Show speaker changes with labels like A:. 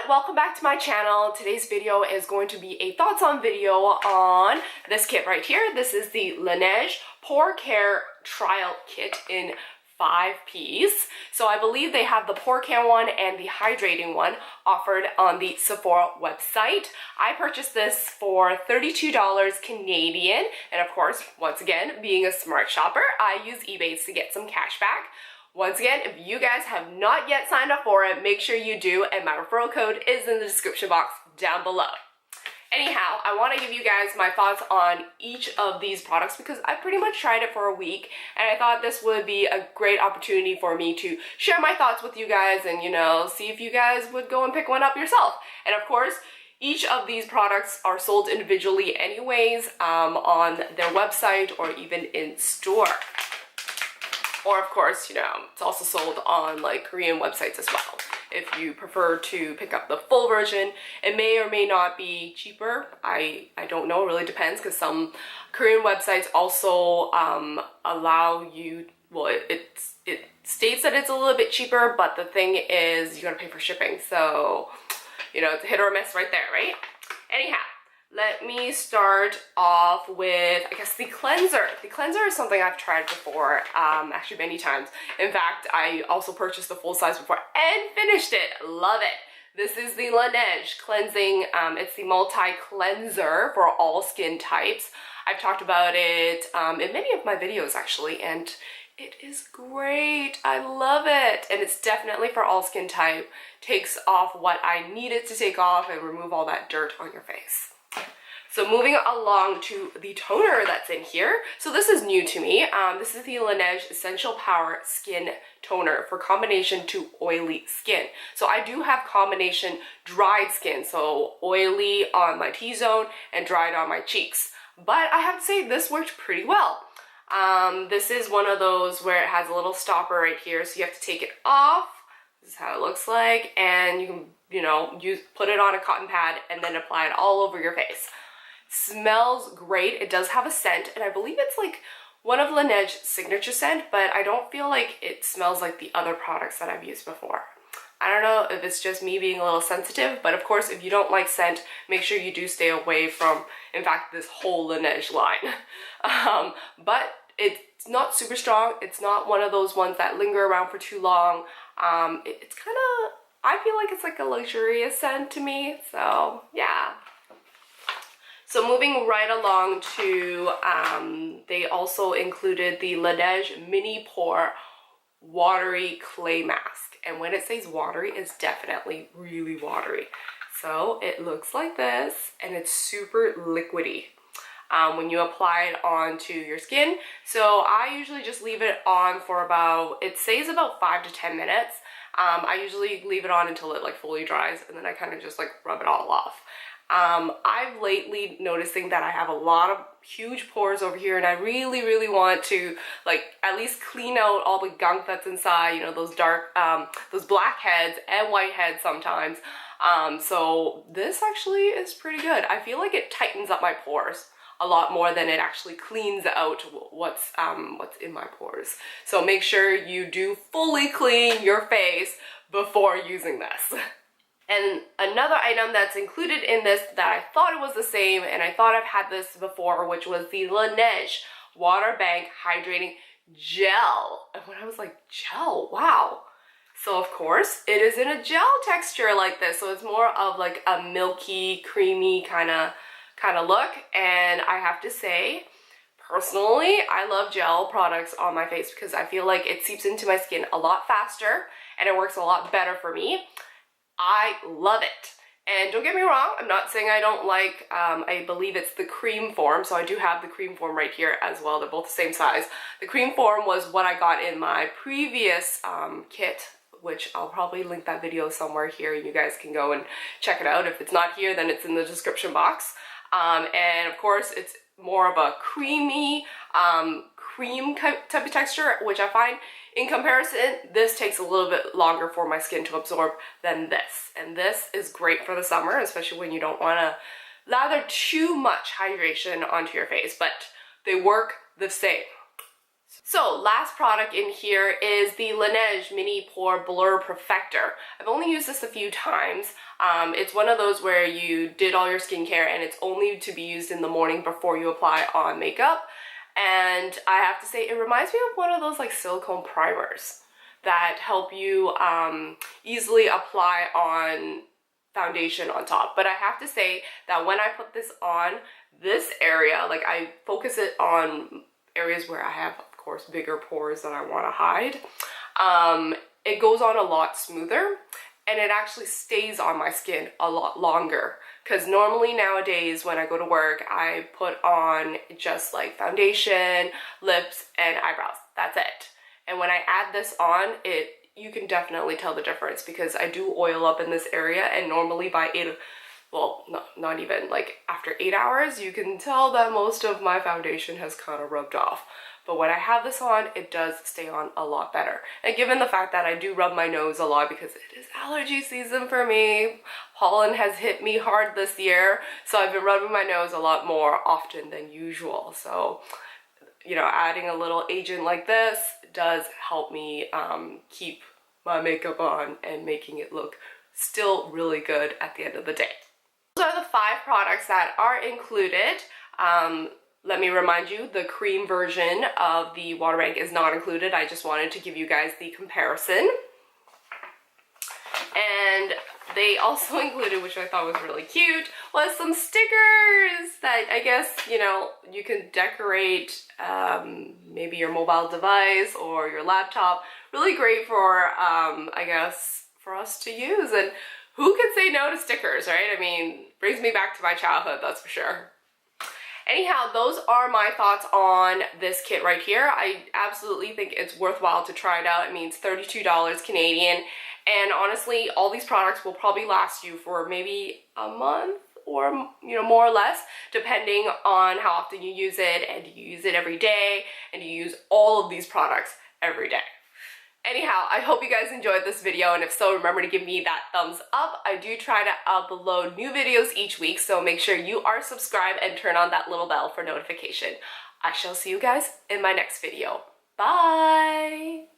A: welcome back to my channel. Today's video is going to be a thoughts on video on this kit right here. This is the Laneige Pore Care Trial Kit in 5 Ps. So I believe they have the Pore Care one and the Hydrating one offered on the Sephora website. I purchased this for $32 Canadian, and of course, once again, being a smart shopper, I use eBay to get some cash back. Once again, if you guys have not yet signed up for it, make sure you do, and my referral code is in the description box down below. Anyhow, I want to give you guys my thoughts on each of these products because I pretty much tried it for a week, and I thought this would be a great opportunity for me to share my thoughts with you guys and, you know, see if you guys would go and pick one up yourself. And of course, each of these products are sold individually anyways on their website or even in store. Or of course, you know, it's also sold on like Korean websites as well. If you prefer to pick up the full version, it may or may not be cheaper. I don't know, it really depends, because some Korean websites also allow you, well, it states that it's a little bit cheaper, but the thing is you gotta pay for shipping. So, you know, it's a hit or a miss right there, right? Anyhow, let me start off with, I guess, the cleanser. The cleanser is something I've tried before, actually many times. In fact, I also purchased the full size before and finished it. Love it. This is the Laneige cleansing, it's the multi-cleanser for all skin types. I've talked about it in many of my videos actually, and it is great. I love it. And it's definitely for all skin type. Takes off what I need it to take off and remove all that dirt on your face. So moving along to the toner that's in here. So this is new to me. This is the Laneige Essential Power Skin Toner for combination to oily skin. So I do have combination dried skin, so oily on my T-zone and dried on my cheeks. But I have to say this worked pretty well. This is one of those where it has a little stopper right here, so you have to take it off. This is how it looks like, and you can, you know, put it on a cotton pad and then apply it all over your face. Smells great. It does have a scent, and I believe it's like one of Laneige's signature scent, but I don't feel like it smells like the other products that I've used before. I don't know if it's just me being a little sensitive, but of course, if you don't like scent, make sure you do stay away from, in fact, this whole Laneige line. But it's not super strong. It's not one of those ones that linger around for too long. It's kind of, I feel like it's like a luxurious scent to me, so yeah. So moving right along to, they also included the Laneige Mini Pore Watery Clay Mask. And when it says watery, it's definitely really watery. So it looks like this, and it's super liquidy when you apply it onto your skin. So I usually just leave it on for about, it says about 5 to 10 minutes. I usually leave it on until it like fully dries, and then I kind of just like rub it all off. I've lately noticing that I have a lot of huge pores over here, and I really want to like at least clean out all the gunk that's inside, you know, those dark, those black heads and white heads sometimes. So this actually is pretty good. I feel like it tightens up my pores a lot more than it actually cleans out what's in my pores. So make sure you do fully clean your face before using this. And another item that's included in this that I thought it was the same, and I thought I've had this before, which was the Laneige Water Bank Hydrating Gel. And when I was like, gel, wow. So of course, it is in a gel texture like this. So it's more of like a milky, creamy kind of look. And I have to say, personally, I love gel products on my face because I feel like it seeps into my skin a lot faster and it works a lot better for me. I love it. And don't get me wrong, I'm not saying I don't like, I believe it's the cream form, so I do have the cream form right here as well. They're both the same size. The cream form was what I got in my previous kit, which I'll probably link that video somewhere here and you guys can go and check it out. If it's not here, then it's in the description box. And of course, it's more of a creamy, cream type of texture, which I find in comparison, this takes a little bit longer for my skin to absorb than this. And this is great for the summer, especially when you don't want to lather too much hydration onto your face, but they work the same. So last product in here is the Laneige Mini Pore Blur Perfector. I've only used this a few times. It's one of those where you did all your skincare and it's only to be used in the morning before you apply on makeup. And I have to say, it reminds me of one of those like silicone primers that help you easily apply on foundation on top. But I have to say that when I put this on this area, like I focus it on areas where I have, of course, bigger pores that I want to hide, it goes on a lot smoother and it actually stays on my skin a lot longer. Because normally nowadays when I go to work, I put on just like foundation, lips, and eyebrows. That's it. And when I add this on, you can definitely tell the difference because I do oil up in this area, and normally by not even, like after 8 hours, you can tell that most of my foundation has kind of rubbed off. But when I have this on, it does stay on a lot better. And given the fact that I do rub my nose a lot because it is allergy season for me, pollen has hit me hard this year, so I've been rubbing my nose a lot more often than usual. So, you know, adding a little agent like this does help me keep my makeup on and making it look still really good at the end of the day. Those are the 5 products that are included. Let me remind you, the cream version of the water bank is not included. I just wanted to give you guys the comparison. And they also included, which I thought was really cute, was some stickers that I guess, you know, you can decorate maybe your mobile device or your laptop. Really great for, I guess, for us to use. And who could say no to stickers, right? I mean, brings me back to my childhood, that's for sure. Anyhow, those are my thoughts on this kit right here. I absolutely think it's worthwhile to try it out. It means $32 Canadian. And honestly, all these products will probably last you for maybe a month or, you know, more or less, depending on how often you use it, and you use it every day, and you use all of these products every day. Anyhow, I hope you guys enjoyed this video, and if so, remember to give me that thumbs up. I do try to upload new videos each week, so make sure you are subscribed and turn on that little bell for notification. I shall see you guys in my next video. Bye!